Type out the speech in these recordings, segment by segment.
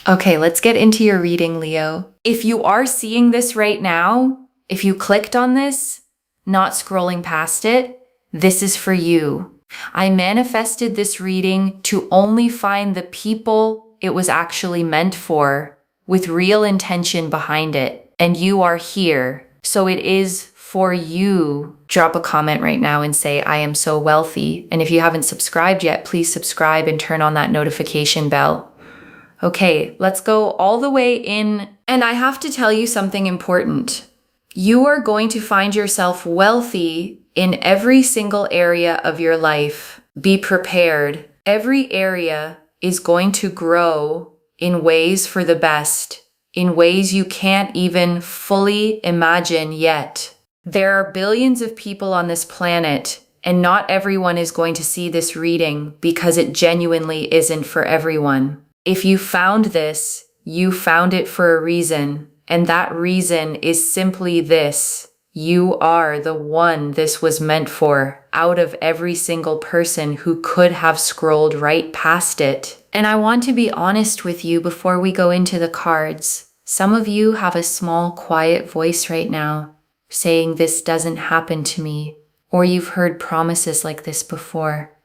Okay, let's get into your reading, Leo. If you are seeing this right now, if you clicked on this, not scrolling past it, this is for you. I manifested this reading to only find the people it was actually meant for, with real intention behind it. And you are here. So it is for you. Drop a comment right now and say, I am so wealthy. And if you haven't subscribed yet, please subscribe and turn on that notification bell. Okay, let's go all the way in. And I have to tell you something important. You are going to find yourself wealthy in every single area of your life. Be prepared. Every area is going to grow in ways for the best, in ways you can't even fully imagine yet. There are billions of people on this planet, and not everyone is going to see this reading because it genuinely isn't for everyone. If you found this, you found it for a reason, and that reason is simply this. You are the one this was meant for, out of every single person who could have scrolled right past it. And I want to be honest with you before we go into the cards. Some of you have a small, quiet voice right now, saying this doesn't happen to me, or you've heard promises like this before.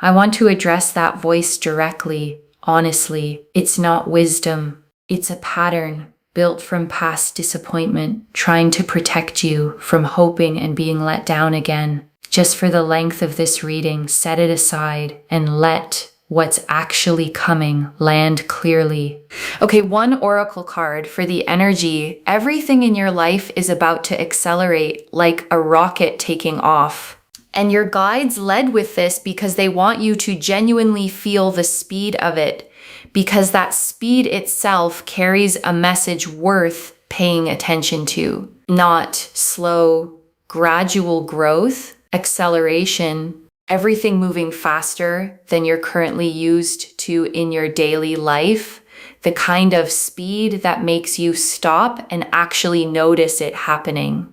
I want to address that voice directly. Honestly, it's not wisdom. It's a pattern built from past disappointment, trying to protect you from hoping and being let down again. Just for the length of this reading, set it aside and let what's actually coming land clearly. Okay, one oracle card for the energy. Everything in your life is about to accelerate like a rocket taking off. And your guides led with this because they want you to genuinely feel the speed of it, because that speed itself carries a message worth paying attention to. Not slow, gradual growth, acceleration, everything moving faster than you're currently used to in your daily life, the kind of speed that makes you stop and actually notice it happening.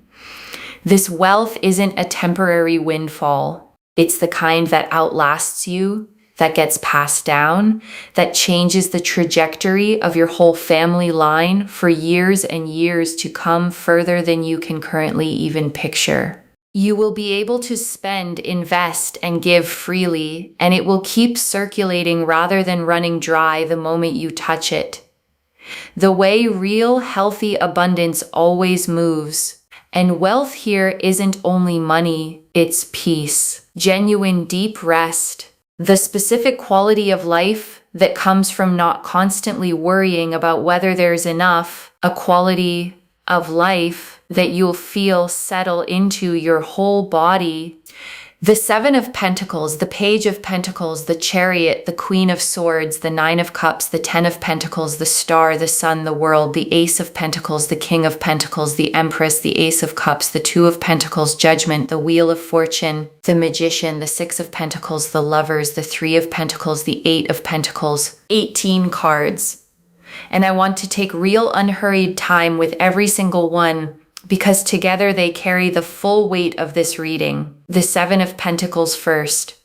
This wealth isn't a temporary windfall. It's the kind that outlasts you, that gets passed down, that changes the trajectory of your whole family line for years and years to come, further than you can currently even picture. You will be able to spend, invest, and give freely, and it will keep circulating rather than running dry the moment you touch it. The way real, healthy abundance always moves. And wealth here isn't only money, it's peace, genuine deep rest, the specific quality of life that comes from not constantly worrying about whether there's enough, a quality of life that you'll feel settle into your whole body. The Seven of Pentacles, the Page of Pentacles, the Chariot, the Queen of Swords, the Nine of Cups, the Ten of Pentacles, the Star, the Sun, the World, the Ace of Pentacles, the King of Pentacles, the Empress, the Ace of Cups, the Two of Pentacles, Judgment, the Wheel of Fortune, the Magician, the Six of Pentacles, the Lovers, the Three of Pentacles, the Eight of Pentacles. 18 cards. And I want to take real unhurried time with every single one, because together they carry the full weight of this reading. The Seven of Pentacles first.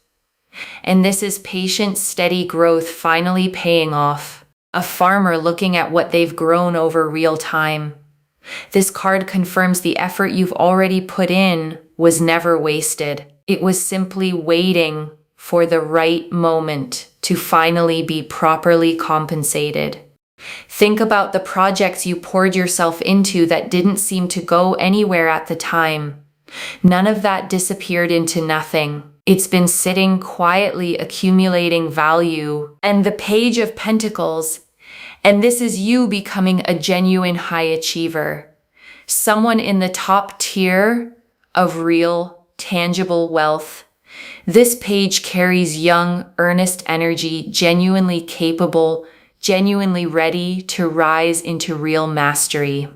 And this is patient, steady growth finally paying off. A farmer looking at what they've grown over real time. This card confirms the effort you've already put in was never wasted. It was simply waiting for the right moment to finally be properly compensated. Think about the projects you poured yourself into that didn't seem to go anywhere at the time. None of that disappeared into nothing. It's been sitting quietly accumulating value. And the Page of Pentacles, and this is you becoming a genuine high achiever. Someone in the top tier of real, tangible wealth. This page carries young, earnest energy, genuinely capable, genuinely ready to rise into real mastery.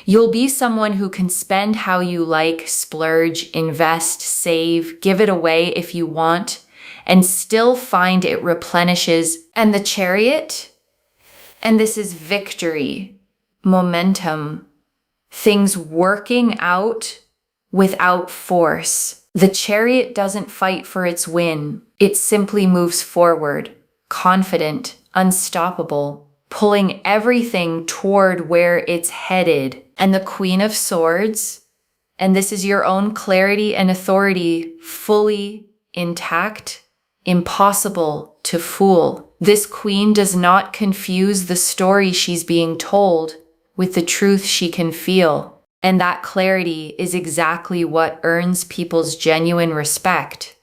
You'll be someone who can spend how you like, splurge, invest, save, give it away if you want, and still find it replenishes. And the Chariot? And this is victory, momentum, things working out without force. The Chariot doesn't fight for its win. It simply moves forward, confident, unstoppable. pulling everything toward where it's headed. And the Queen of Swords, and this is your own clarity and authority, fully intact, impossible to fool. This queen does not confuse the story she's being told with the truth she can feel. And that clarity is exactly what earns people's genuine respect.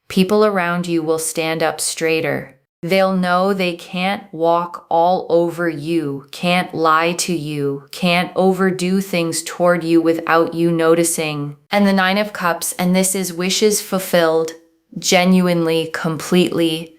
People around you will stand up straighter. They'll know they can't walk all over you, can't lie to you, can't overdo things toward you without you noticing. And the Nine of Cups, and this is wishes fulfilled, genuinely, completely.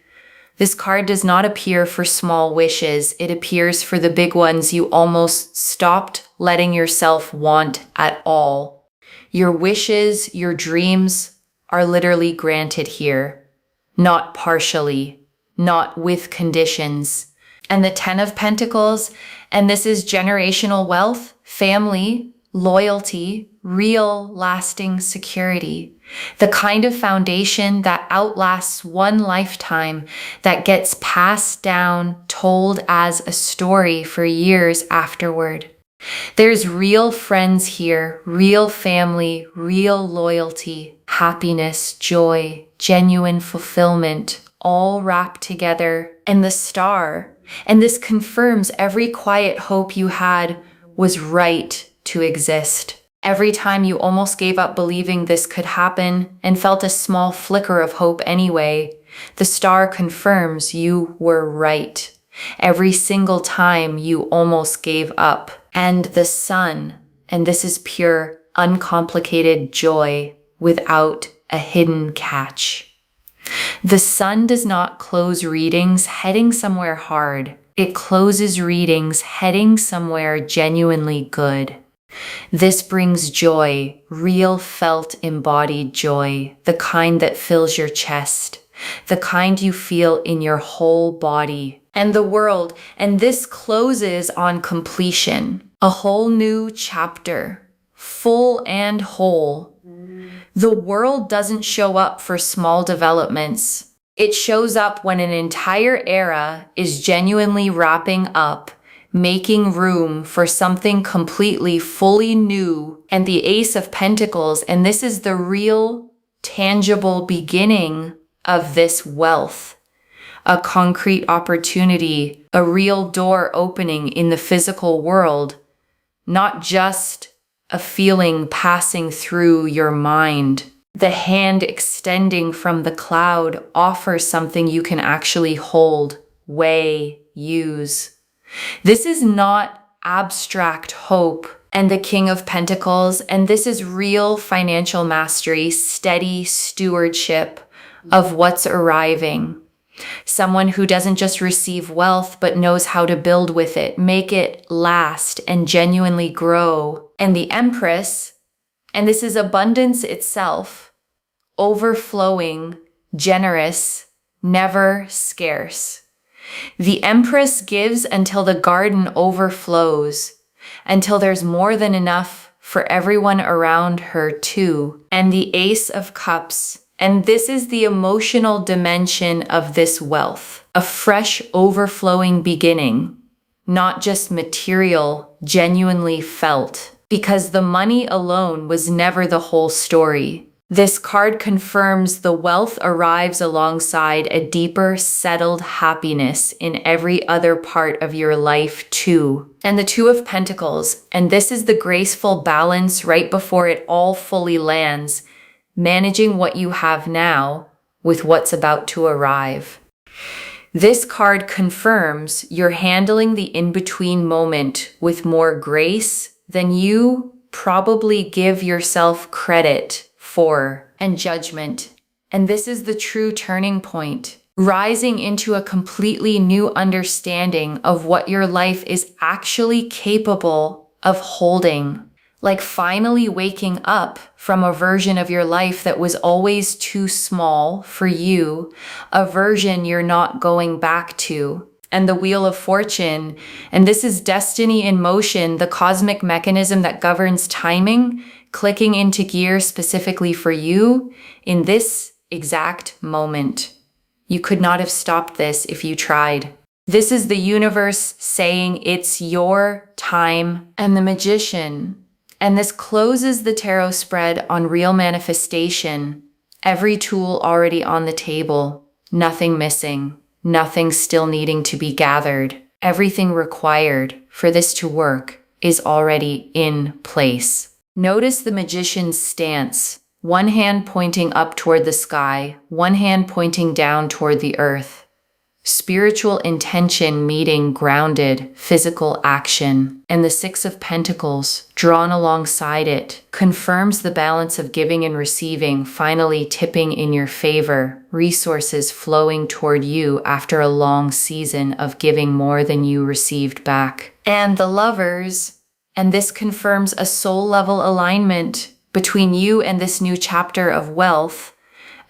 This card does not appear for small wishes. It appears for the big ones you almost stopped letting yourself want at all. Your wishes, your dreams are literally granted here, not partially, not with conditions. And the Ten of Pentacles, and this is generational wealth, family, loyalty, real lasting security. The kind of foundation that outlasts one lifetime, that gets passed down, told as a story for years afterward. There's real friends here, real family, real loyalty, happiness, joy, genuine fulfillment, all wrapped together. And the Star, and this confirms every quiet hope you had was right to exist. Every time you almost gave up believing this could happen and felt a small flicker of hope anyway, the Star confirms you were right. Every single time you almost gave up. And the Sun, and this is pure, uncomplicated joy without a hidden catch. The Sun does not close readings heading somewhere hard. It closes readings heading somewhere genuinely good. This brings joy, real felt embodied joy, the kind that fills your chest, the kind you feel in your whole body and the world. And this closes on completion, a whole new chapter, full and whole. The world doesn't show up for small developments. It shows up when an entire era is genuinely wrapping up, making room for something completely, fully new. And the Ace of Pentacles, and this is the real, tangible beginning of this wealth. A concrete opportunity, a real door opening in the physical world, not just a feeling passing through your mind. The hand extending from the cloud offers something you can actually hold, weigh, use. This is not abstract hope. And the King of Pentacles, and this is real financial mastery, steady stewardship of what's arriving. Someone who doesn't just receive wealth, but knows how to build with it, make it last and genuinely grow. And the Empress, and this is abundance itself, overflowing, generous, never scarce. The Empress gives until the garden overflows, until there's more than enough for everyone around her too. And the Ace of Cups, and this is the emotional dimension of this wealth, a fresh overflowing beginning, not just material, genuinely felt, because the money alone was never the whole story. This card confirms the wealth arrives alongside a deeper, settled happiness in every other part of your life too. And the Two of Pentacles, and this is the graceful balance right before it all fully lands, managing what you have now with what's about to arrive. This card confirms you're handling the in-between moment with more grace than you probably give yourself credit for, and judgment. And this is the true turning point, rising into a completely new understanding of what your life is actually capable of holding. Like finally waking up from a version of your life that was always too small for you, a version you're not going back to. And the Wheel of Fortune, and this is destiny in motion, the cosmic mechanism that governs timing, clicking into gear specifically for you in this exact moment. You could not have stopped this if you tried. This is the universe saying it's your time. And the Magician. And this closes the tarot spread on real manifestation. Every tool already on the table. Nothing missing. Nothing still needing to be gathered. Everything required for this to work is already in place. Notice the Magician's stance. One hand pointing up toward the sky, one hand pointing down toward the earth. Spiritual intention meeting grounded physical action. And the Six of Pentacles, drawn alongside it, confirms the balance of giving and receiving finally tipping in your favor, resources flowing toward you after a long season of giving more than you received back. And the Lovers, and this confirms a soul-level alignment between you and this new chapter of wealth,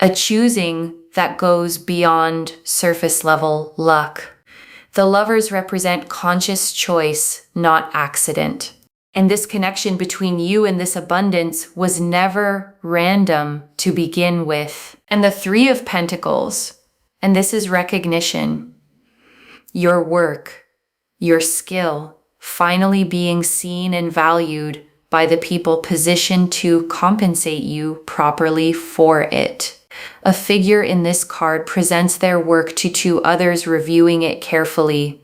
a choosing that goes beyond surface-level luck. The Lovers represent conscious choice, not accident. And this connection between you and this abundance was never random to begin with. And the Three of Pentacles, and this is recognition. Your work, your skill, finally being seen and valued by the people positioned to compensate you properly for it. A figure in this card presents their work to two others reviewing it carefully,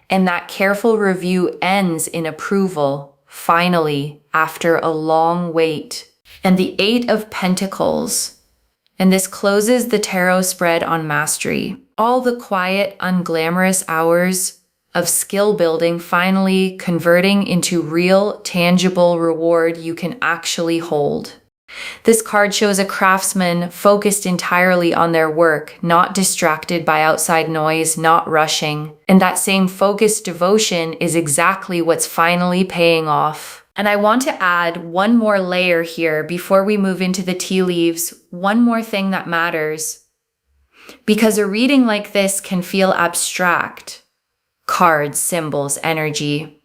and that careful review ends in approval, finally, after a long wait. And the Eight of Pentacles, and this closes the tarot spread on mastery. All the quiet, unglamorous hours of skill building finally converting into real, tangible reward you can actually hold. This card shows a craftsman focused entirely on their work, not distracted by outside noise, not rushing. And that same focused devotion is exactly what's finally paying off. And I want to add one more layer here before we move into the tea leaves, one more thing that matters. Because a reading like this can feel abstract. Cards, symbols, energy.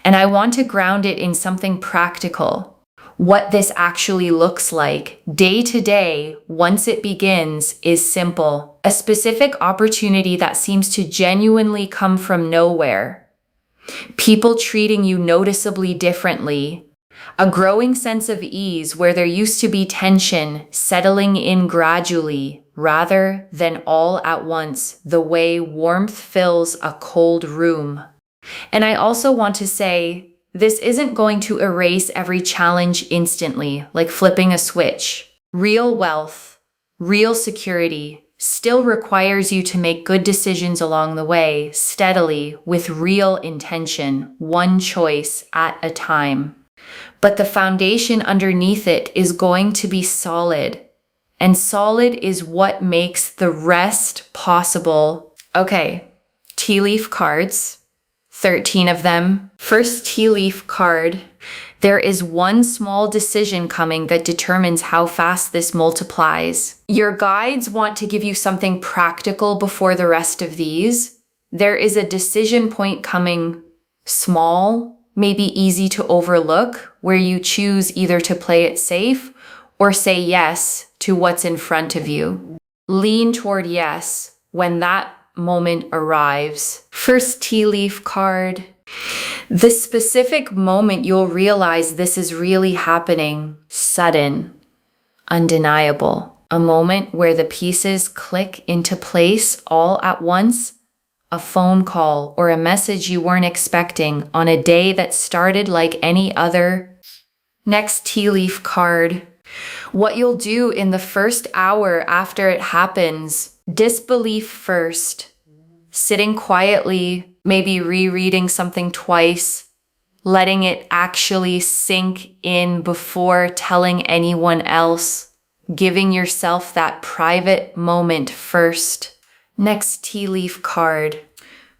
And I want to ground it in something practical. What this actually looks like day to day once it begins is simple. A specific opportunity that seems to genuinely come from nowhere. People treating you noticeably differently. A growing sense of ease where there used to be tension settling in gradually rather than all at once, the way warmth fills a cold room. And I also want to say, this isn't going to erase every challenge instantly, like flipping a switch. Real wealth, real security, still requires you to make good decisions along the way, steadily, with real intention, one choice at a time. But the foundation underneath it is going to be solid. And solid is what makes the rest possible. Okay, tea leaf cards. 13 of them. First tea leaf card. There is one small decision coming that determines how fast this multiplies. Your guides want to give you something practical before the rest of these. There is a decision point coming, small, maybe easy to overlook, where you choose either to play it safe or say yes to what's in front of you. Lean toward yes when that moment arrives. First tea leaf card. The specific moment you'll realize this is really happening. Sudden. Undeniable. A moment where the pieces click into place all at once. A phone call or a message you weren't expecting on a day that started like any other. Next tea leaf card. What you'll do in the first hour after it happens. Disbelief first, sitting quietly, maybe rereading something twice, letting it actually sink in before telling anyone else, giving yourself that private moment first. Next tea leaf card.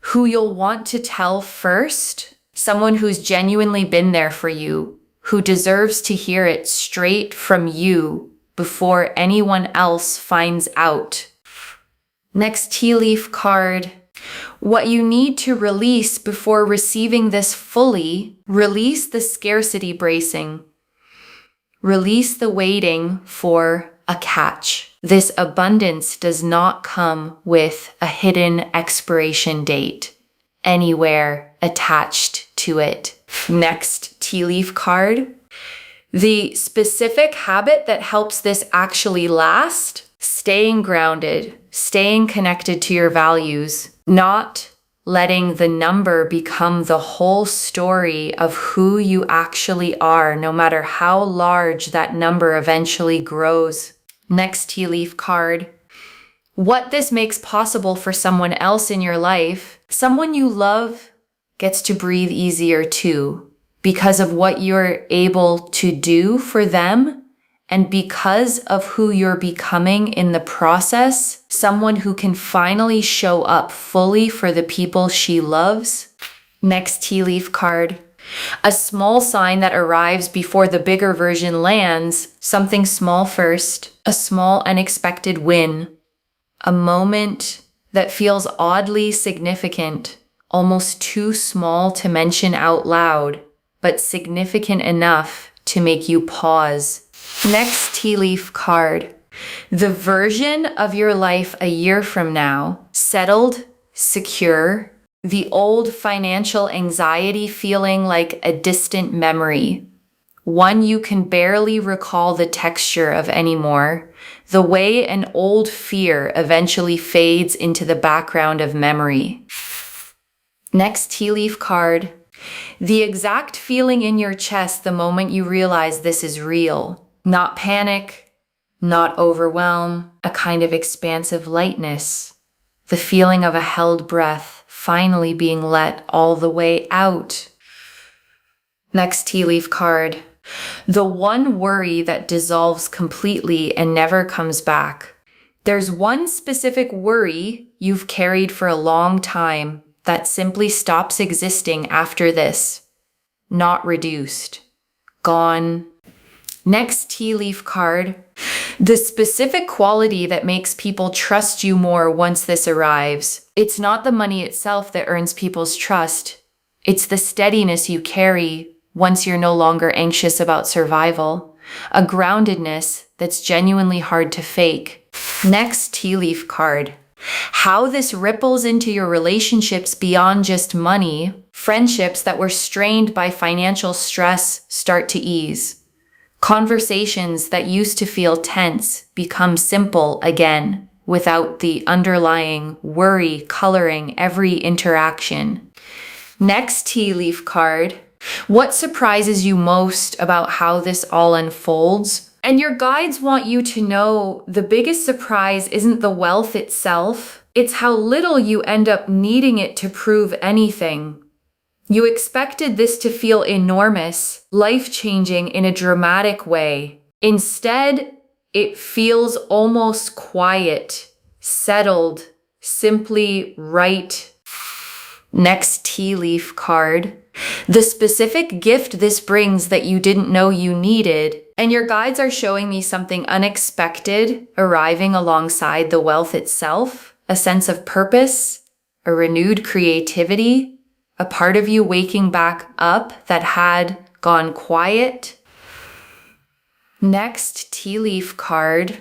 Who you'll want to tell first? Someone who's genuinely been there for you, who deserves to hear it straight from you before anyone else finds out. Next tea leaf card. What you need to release before receiving this fully, release the scarcity bracing. Release the waiting for a catch. This abundance does not come with a hidden expiration date anywhere attached to it. Next tea leaf card. The specific habit that helps this actually last: staying grounded, staying connected to your values, not letting the number become the whole story of who you actually are, no matter how large that number eventually grows. Next tea leaf card. What this makes possible for someone else in your life, someone you love gets to breathe easier too, because of what you're able to do for them. And because of who you're becoming in the process, someone who can finally show up fully for the people she loves. Next tea leaf card. A small sign that arrives before the bigger version lands, something small first, a small unexpected win, a moment that feels oddly significant, almost too small to mention out loud, but significant enough to make you pause. Next tea leaf card. The version of your life a year from now, settled, secure, the old financial anxiety feeling like a distant memory, one you can barely recall the texture of anymore, the way an old fear eventually fades into the background of memory. Next tea leaf card. The exact feeling in your chest the moment you realize this is real. Not panic, not overwhelm, a kind of expansive lightness. The feeling of a held breath finally being let all the way out. Next tea leaf card. The one worry that dissolves completely and never comes back. There's one specific worry you've carried for a long time that simply stops existing after this. Not reduced. Gone. Next tea leaf card. The specific quality that makes people trust you more once this arrives. It's not the money itself that earns people's trust. It's the steadiness you carry once you're no longer anxious about survival. A groundedness that's genuinely hard to fake. Next tea leaf card. How this ripples into your relationships beyond just money. Friendships that were strained by financial stress start to ease. Conversations that used to feel tense become simple again, without the underlying worry coloring every interaction. Next tea leaf card. What surprises you most about how this all unfolds? And your guides want you to know the biggest surprise isn't the wealth itself, it's how little you end up needing it to prove anything. You expected this to feel enormous, life-changing in a dramatic way. Instead, it feels almost quiet, settled, simply right. Next tea leaf card. The specific gift this brings that you didn't know you needed, and your guides are showing me something unexpected arriving alongside the wealth itself, a sense of purpose, a renewed creativity, a part of you waking back up that had gone quiet. Next tea leaf card.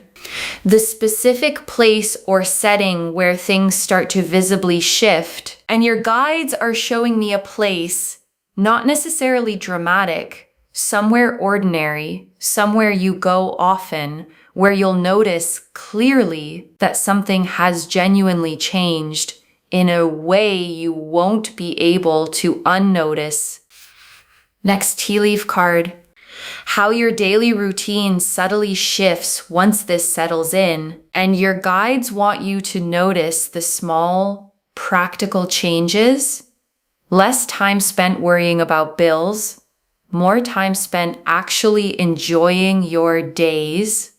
The specific place or setting where things start to visibly shift, and your guides are showing me a place, not necessarily dramatic, somewhere ordinary, somewhere you go often, where you'll notice clearly that something has genuinely changed in a way you won't be able to unnotice. Next tea leaf card. How your daily routine subtly shifts once this settles in, and your guides want you to notice the small, practical changes. Less time spent worrying about bills, more time spent actually enjoying your days,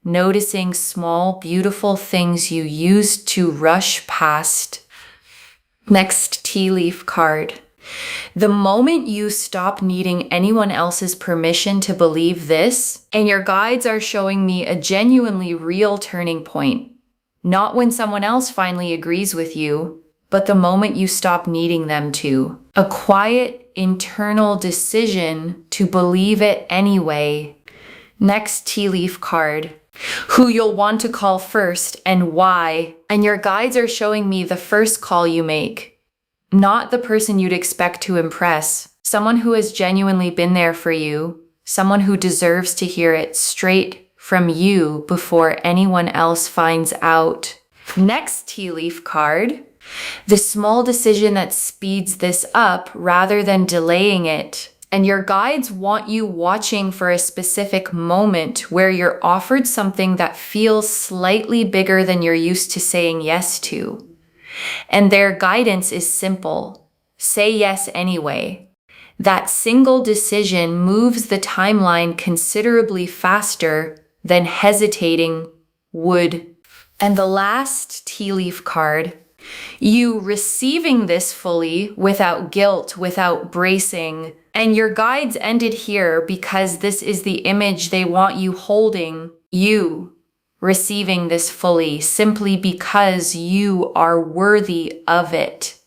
noticing small, beautiful things you used to rush past. Next tea leaf card. The moment you stop needing anyone else's permission to believe this, and your guides are showing me a genuinely real turning point. Not when someone else finally agrees with you, but the moment you stop needing them to. A quiet, internal decision to believe it anyway. Next tea leaf card. who you'll want to call first and why. And your guides are showing me the first call you make, not the person you'd expect to impress, someone who has genuinely been there for you, someone who deserves to hear it straight from you before anyone else finds out. Next tea leaf card, the small decision that speeds this up rather than delaying it. And your guides want you watching for a specific moment where you're offered something that feels slightly bigger than you're used to saying yes to. And their guidance is simple. Say yes anyway. That single decision moves the timeline considerably faster than hesitating would. And the last tea leaf card, you receiving this fully without guilt, without bracing. And your guides ended here because this is the image they want you holding, you receiving this fully simply because you are worthy of it.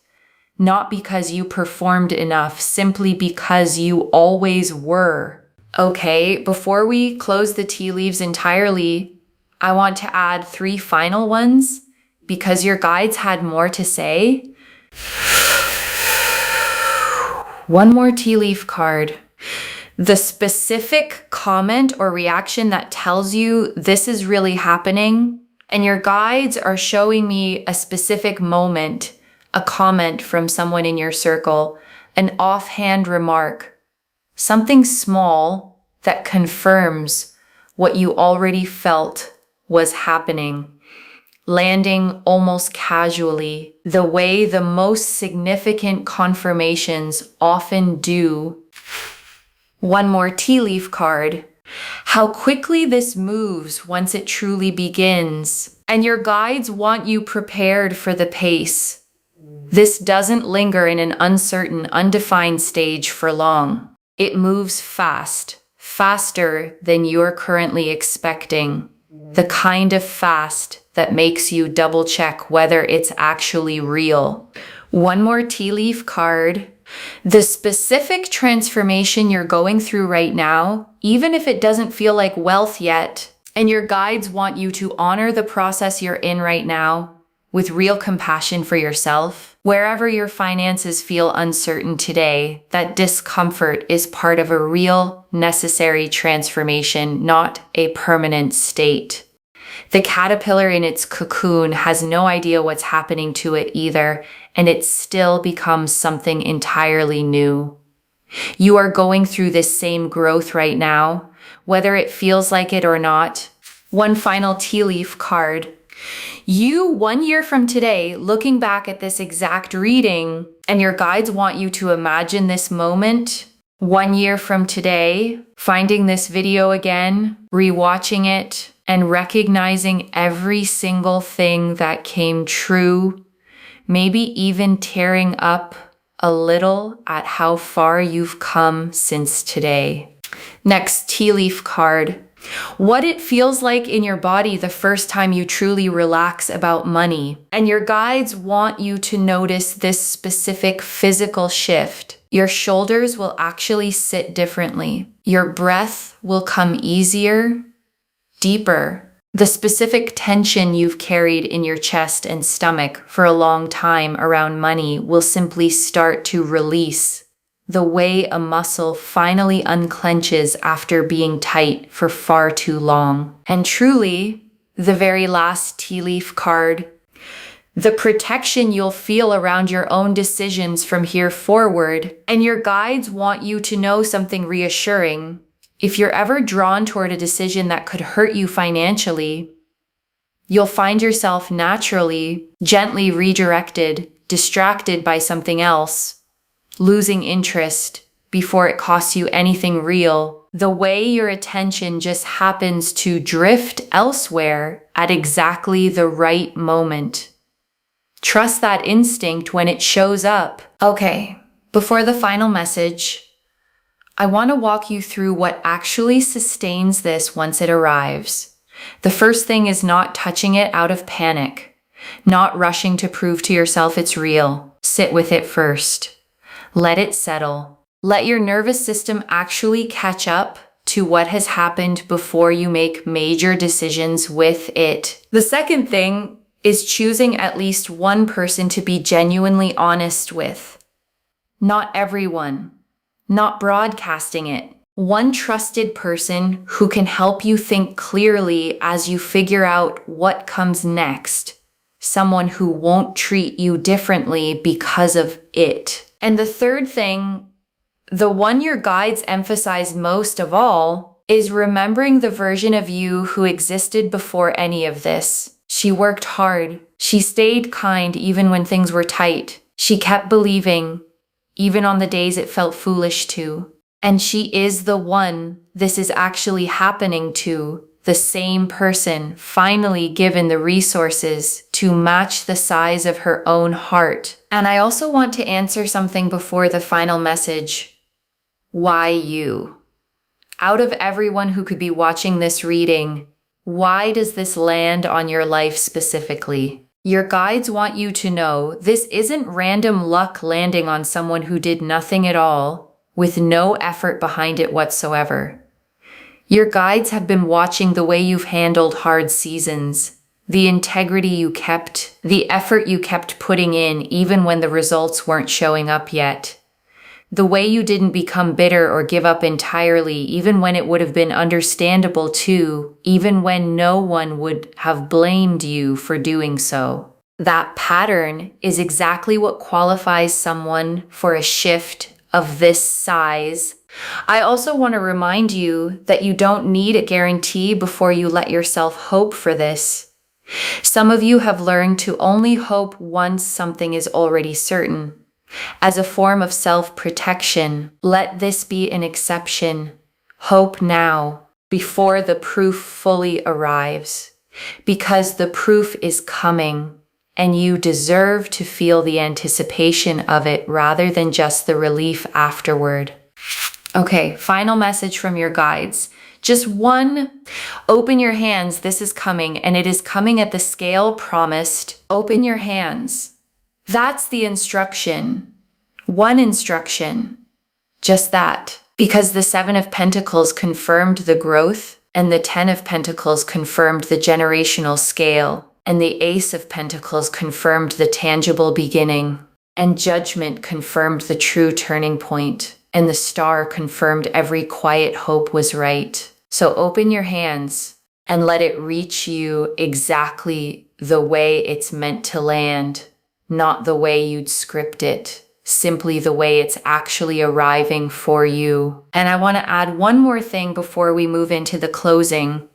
Not because you performed enough, simply because you always were. Okay, before we close the tea leaves entirely, I want to add 3 final ones because your guides had more to say. One more tea leaf card. The specific comment or reaction that tells you this is really happening, and your guides are showing me a specific moment, a comment from someone in your circle, an offhand remark, something small that confirms what you already felt was happening, landing almost casually, the way the most significant confirmations often do. One more tea leaf card. How quickly this moves once it truly begins. And your guides want you prepared for the pace. This doesn't linger in an uncertain, undefined stage for long. It moves fast, faster than you're currently expecting. The kind of fast that makes you double check whether it's actually real. One more tea leaf card. The specific transformation you're going through right now, even if it doesn't feel like wealth yet, and your guides want you to honor the process you're in right now with real compassion for yourself. Wherever your finances feel uncertain today, that discomfort is part of a real, necessary transformation, not a permanent state. The caterpillar in its cocoon has no idea what's happening to it either, and it still becomes something entirely new. You are going through this same growth right now, whether it feels like it or not. One final tea leaf card. You, 1 year from today, looking back at this exact reading, and your guides want you to imagine this moment. 1 year from today, finding this video again, rewatching it, and recognizing every single thing that came true, maybe even tearing up a little at how far you've come since today. Next tea leaf card. What it feels like in your body the first time you truly relax about money. And your guides want you to notice this specific physical shift. Your shoulders will actually sit differently. Your breath will come easier, deeper. The specific tension you've carried in your chest and stomach for a long time around money will simply start to release, the way a muscle finally unclenches after being tight for far too long. And truly, the very last tea leaf card, the protection you'll feel around your own decisions from here forward. And your guides want you to know something reassuring. If you're ever drawn toward a decision that could hurt you financially, you'll find yourself naturally, gently redirected, distracted by something else, losing interest before it costs you anything real. The way your attention just happens to drift elsewhere at exactly the right moment. Trust that instinct when it shows up. Okay, before the final message, I want to walk you through what actually sustains this once it arrives. The first thing is not touching it out of panic, not rushing to prove to yourself it's real. Sit with it first. Let it settle. Let your nervous system actually catch up to what has happened before you make major decisions with it. The second thing is choosing at least one person to be genuinely honest with. Not everyone. Not broadcasting it. One trusted person who can help you think clearly as you figure out what comes next. Someone who won't treat you differently because of it. And the third thing, the one your guides emphasize most of all, is remembering the version of you who existed before any of this. She worked hard. She stayed kind even when things were tight. She kept believing, even on the days it felt foolish to. And she is the one this is actually happening to, the same person finally given the resources to match the size of her own heart. And I also want to answer something before the final message. Why you? Out of everyone who could be watching this reading, why does this land on your life specifically? Your guides want you to know this isn't random luck landing on someone who did nothing at all, with no effort behind it whatsoever. Your guides have been watching the way you've handled hard seasons, the integrity you kept, the effort you kept putting in even when the results weren't showing up yet. The way you didn't become bitter or give up entirely, even when it would have been understandable to, even when no one would have blamed you for doing so. That pattern is exactly what qualifies someone for a shift of this size. I also want to remind you that you don't need a guarantee before you let yourself hope for this. Some of you have learned to only hope once something is already certain. As a form of self-protection, let this be an exception. Hope now, before the proof fully arrives, because the proof is coming, and you deserve to feel the anticipation of it rather than just the relief afterward. Okay, final message from your guides. Just one. Open your hands, this is coming, and it is coming at the scale promised. Open your hands. That's the instruction. One instruction. Just that. Because the Seven of Pentacles confirmed the growth, and the Ten of Pentacles confirmed the generational scale, and the Ace of Pentacles confirmed the tangible beginning, and Judgment confirmed the true turning point, and the Star confirmed every quiet hope was right. So open your hands and let it reach you exactly the way it's meant to land. Not the way you'd script it, simply the way it's actually arriving for you. And I want to add one more thing before we move into the closing.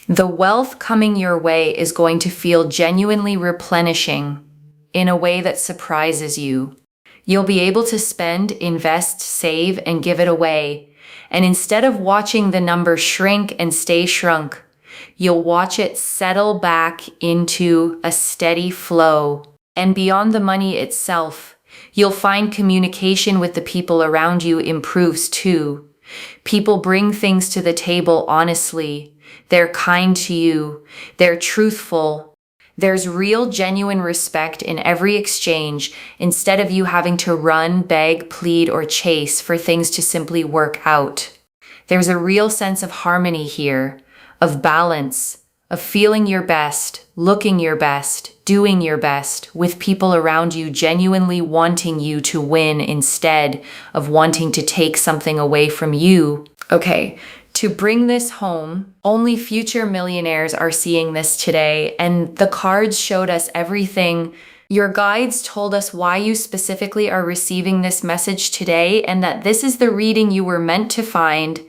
The wealth coming your way is going to feel genuinely replenishing in a way that surprises you. You'll be able to spend, invest, save, and give it away. And instead of watching the number shrink and stay shrunk, you'll watch it settle back into a steady flow. And beyond the money itself, you'll find communication with the people around you improves too. People bring things to the table honestly. They're kind to you. They're truthful. There's real, genuine respect in every exchange instead of you having to run, beg, plead, or chase for things to simply work out. There's a real sense of harmony here, of balance, of feeling your best, looking your best, doing your best, with people around you genuinely wanting you to win instead of wanting to take something away from you. Okay, to bring this home, only future millionaires are seeing this today, and the cards showed us everything. Your guides told us why you specifically are receiving this message today, and that this is the reading you were meant to find,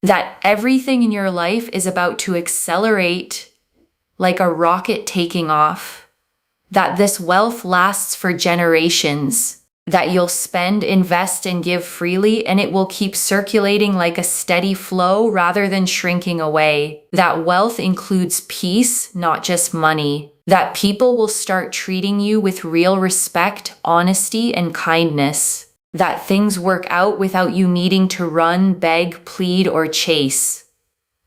that everything in your life is about to accelerate like a rocket taking off, that this wealth lasts for generations, that you'll spend, invest, and give freely, and it will keep circulating like a steady flow rather than shrinking away, that wealth includes peace, not just money, that people will start treating you with real respect, honesty, and kindness, that things work out without you needing to run, beg, plead, or chase,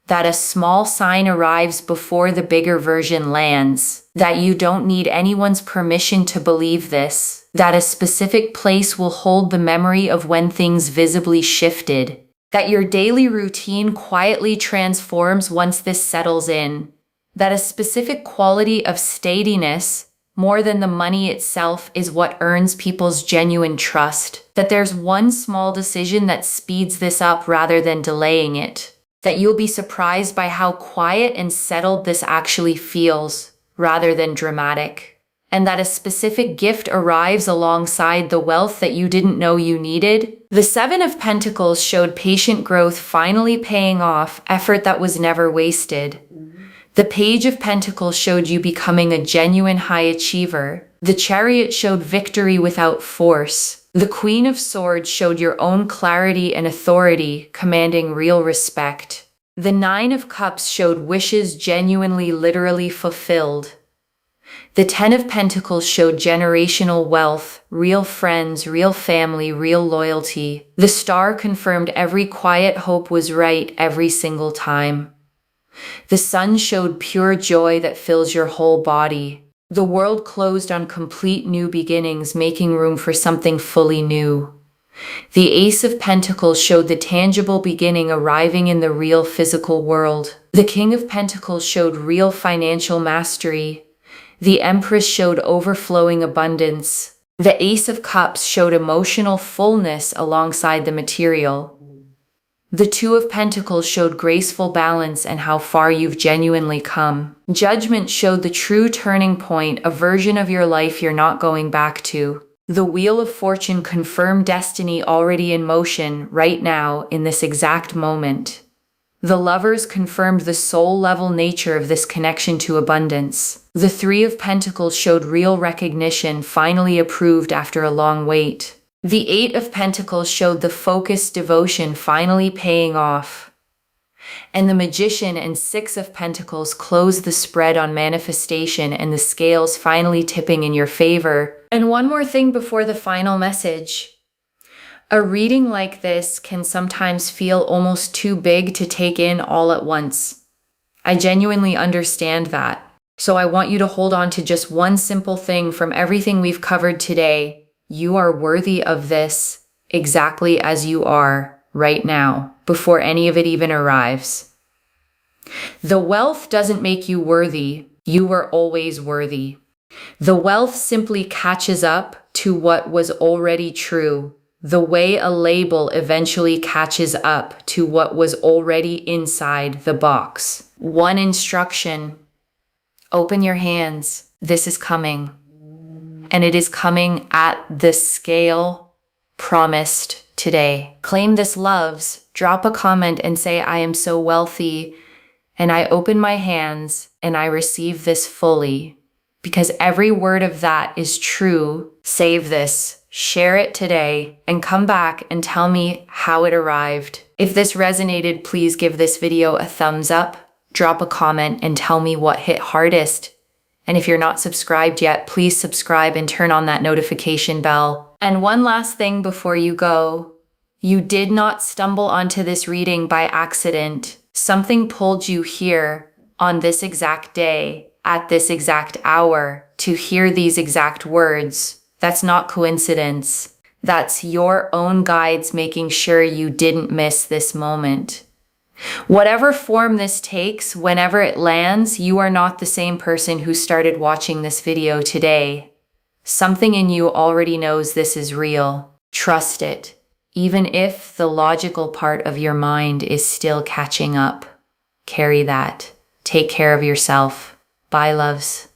that a small sign arrives before the bigger version lands, that you don't need anyone's permission to believe this, that a specific place will hold the memory of when things visibly shifted, that your daily routine quietly transforms once this settles in, that a specific quality of steadiness, more than the money itself, is what earns people's genuine trust, that there's one small decision that speeds this up rather than delaying it, that you'll be surprised by how quiet and settled this actually feels, rather than dramatic, and that a specific gift arrives alongside the wealth that you didn't know you needed. The Seven of Pentacles showed patient growth finally paying off, effort that was never wasted. The Page of Pentacles showed you becoming a genuine high achiever. The Chariot showed victory without force. The Queen of Swords showed your own clarity and authority, commanding real respect. The Nine of Cups showed wishes genuinely, literally fulfilled. The Ten of Pentacles showed generational wealth, real friends, real family, real loyalty. The Star confirmed every quiet hope was right every single time. The Sun showed pure joy that fills your whole body. The world closed on complete new beginnings, making room for something fully new. The Ace of Pentacles showed the tangible beginning arriving in the real physical world. The King of Pentacles showed real financial mastery. The Empress showed overflowing abundance. The Ace of Cups showed emotional fullness alongside the material. The Two of Pentacles showed graceful balance and how far you've genuinely come. Judgment showed the true turning point, a version of your life you're not going back to. The Wheel of Fortune confirmed destiny already in motion right now in this exact moment. The Lovers confirmed the soul-level nature of this connection to abundance. The Three of Pentacles showed real recognition, finally approved after a long wait. The Eight of Pentacles showed the focused devotion finally paying off. And the Magician and Six of Pentacles closed the spread on manifestation and the scales finally tipping in your favor. And one more thing before the final message. A reading like this can sometimes feel almost too big to take in all at once. I genuinely understand that. So I want you to hold on to just one simple thing from everything we've covered today. You are worthy of this exactly as you are right now, before any of it even arrives. The wealth doesn't make you worthy. You were always worthy. The wealth simply catches up to what was already true, the way a label eventually catches up to what was already inside the box. One instruction: open your hands. This is coming. And it is coming at the scale promised today. Claim this, loves. Drop a comment and say, I am so wealthy, and I open my hands and I receive this fully. Because every word of that is true. Save this, share it today, and come back and tell me how it arrived. If this resonated, please give this video a thumbs up, drop a comment, and tell me what hit hardest. And if you're not subscribed yet, please subscribe and turn on that notification bell. And one last thing before you go. You did not stumble onto this reading by accident. Something pulled you here on this exact day, at this exact hour, to hear these exact words. That's not coincidence. That's your own guides making sure you didn't miss this moment. Whatever form this takes, whenever it lands, you are not the same person who started watching this video today. Something in you already knows this is real. Trust it, even if the logical part of your mind is still catching up. Carry that. Take care of yourself. Bye, loves.